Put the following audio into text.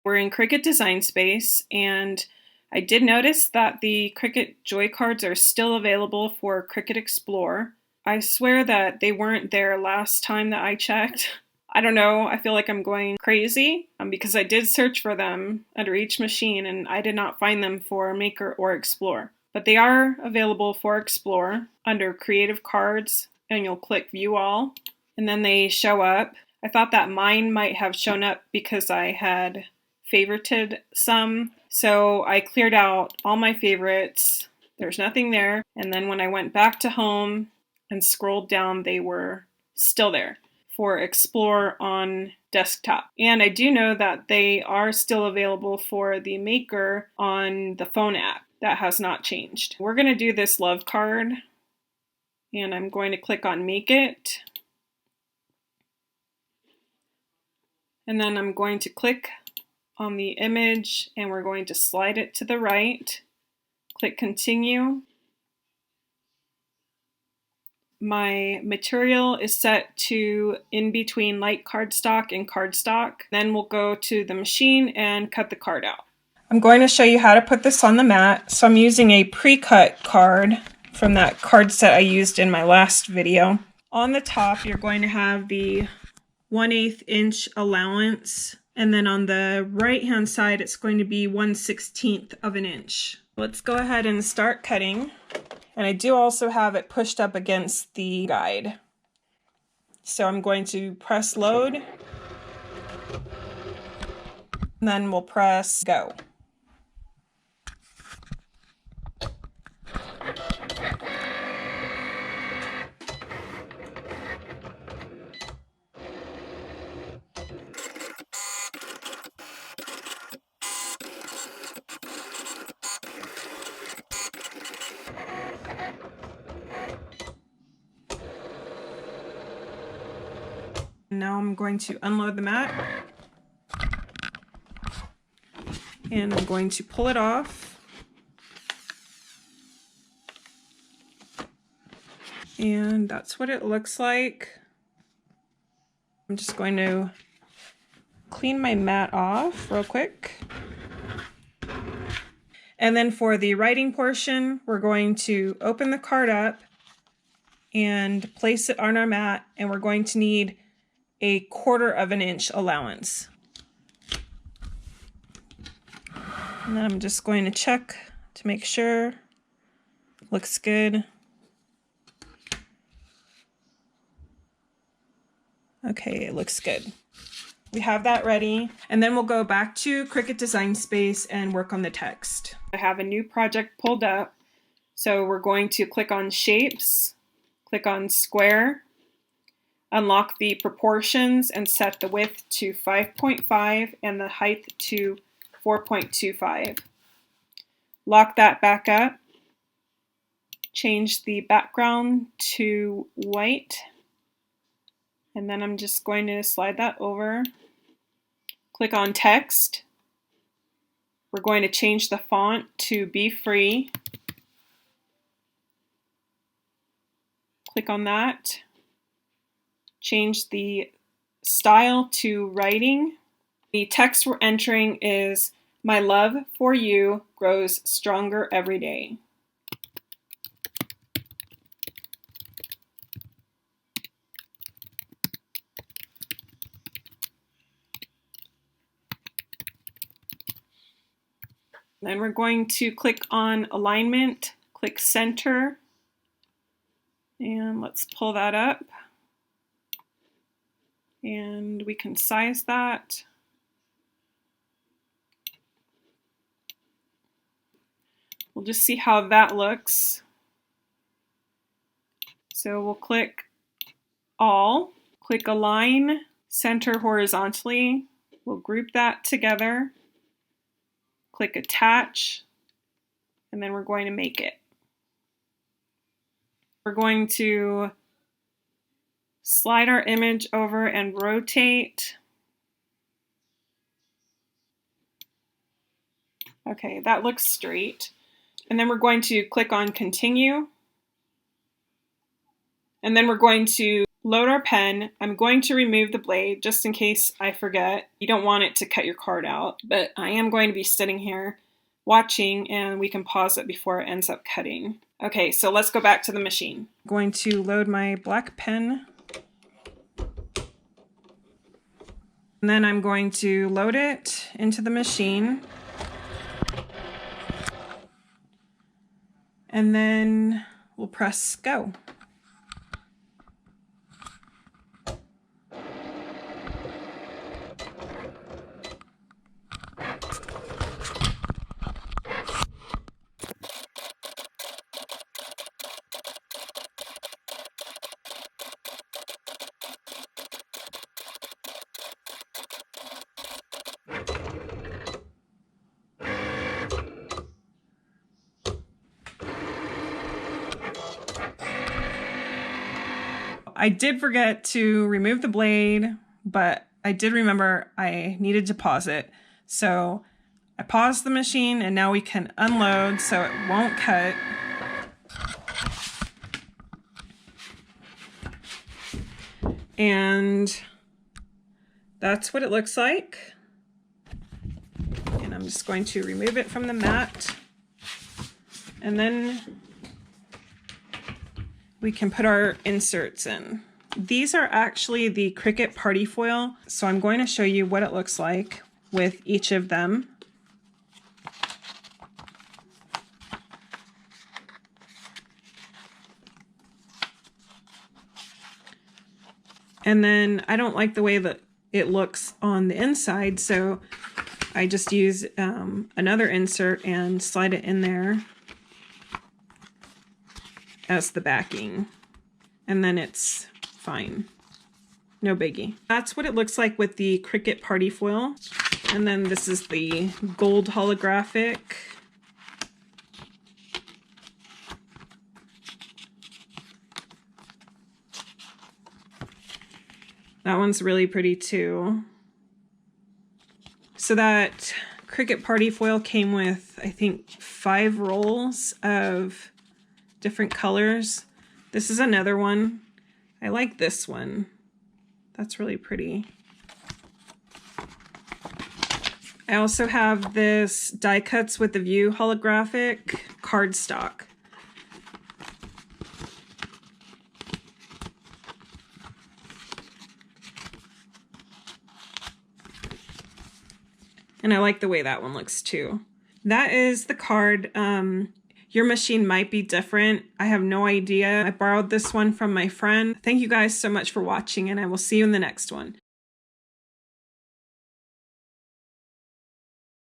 We're in Cricut Design Space, and I did notice that the Cricut Joy cards are still available for Cricut Explore. I swear that they weren't there last time that I checked. I don't know, I feel like I'm going crazy because I did search for them under each machine and I did not find them for Maker or Explore. But they are available for Explore under Creative Cards, and you'll click View All, and then they show up. I thought that mine might have shown up because I had favorited some, so I cleared out all my favorites. There's nothing there, and then when I went back to home and scrolled down, they were still there for Explore on desktop. And I do know that they are still available for the Maker on the phone app. That has not changed. We're going to do this love card, and I'm going to click on Make It. And then I'm going to click on the image and we're going to slide it to the right. Click Continue. My material is set to in between light cardstock and cardstock. Then we'll go to the machine and cut the card out. I'm going to show you how to put this on the mat. So I'm using a pre-cut card from that card set I used in my last video. On the top, you're going to have the 1/8 inch allowance, and then on the right hand side it's going to be 1/16 of an inch. Let's go ahead and start cutting, and I do also have it pushed up against the guide. So I'm going to press load, and then we'll press go. Now I'm going to unload the mat, and I'm going to pull it off, and that's what it looks like. I'm just going to clean my mat off real quick. And then for the writing portion, we're going to open the card up and place it on our mat, and we're going to need a 1/4 of an inch allowance. And then I'm just going to check to make sure. Looks good. Okay, it looks good. We have that ready, and then we'll go back to Cricut Design Space and work on the text. I have a new project pulled up, so we're going to click on Shapes, click on Square, unlock the proportions and set the width to 5.5 and the height to 4.25. Lock that back up, change the background to white, and then I'm just going to slide that over. Click on Text. We're going to change the font to Be Free. Click on that. Change the style to writing. The text we're entering is, "My love for you grows stronger every day." Then we're going to click on Alignment, click Center, and let's pull that up. And we can size that. We'll just see how that looks. So we'll click All, click Align, Center horizontally. We'll group that together. Click Attach, and then we're going to make it. We're going to slide our image over and rotate. Okay, that looks straight. And then we're going to click on Continue. And then we're going to load our pen. I'm going to remove the blade just in case I forget. You don't want it to cut your card out, but I am going to be sitting here watching and we can pause it before it ends up cutting. Okay, so let's go back to the machine. I'm going to load my black pen. And then I'm going to load it into the machine. And then we'll press go. I did forget to remove the blade, but I did remember I needed to pause it. So I paused the machine and now we can unload so it won't cut. And that's what it looks like. And I'm just going to remove it from the mat. And then we can put our inserts in. These are actually the Cricut party foil, so I'm going to show you what it looks like with each of them. And then I don't like the way that it looks on the inside, so I just use another insert and slide it in there as the backing, and then it's fine. No biggie. That's what it looks like with the Cricut party foil. And then this is the gold holographic. That one's really pretty too. So that Cricut party foil came with, I think, 5 rolls of different colors. This is another one. I like this one. That's really pretty. I also have this die cuts with the view holographic cardstock. And I like the way that one looks too. That is the card. Your machine might be different. I have no idea. I borrowed this one from my friend. Thank you guys so much for watching, and I will see you in the next one.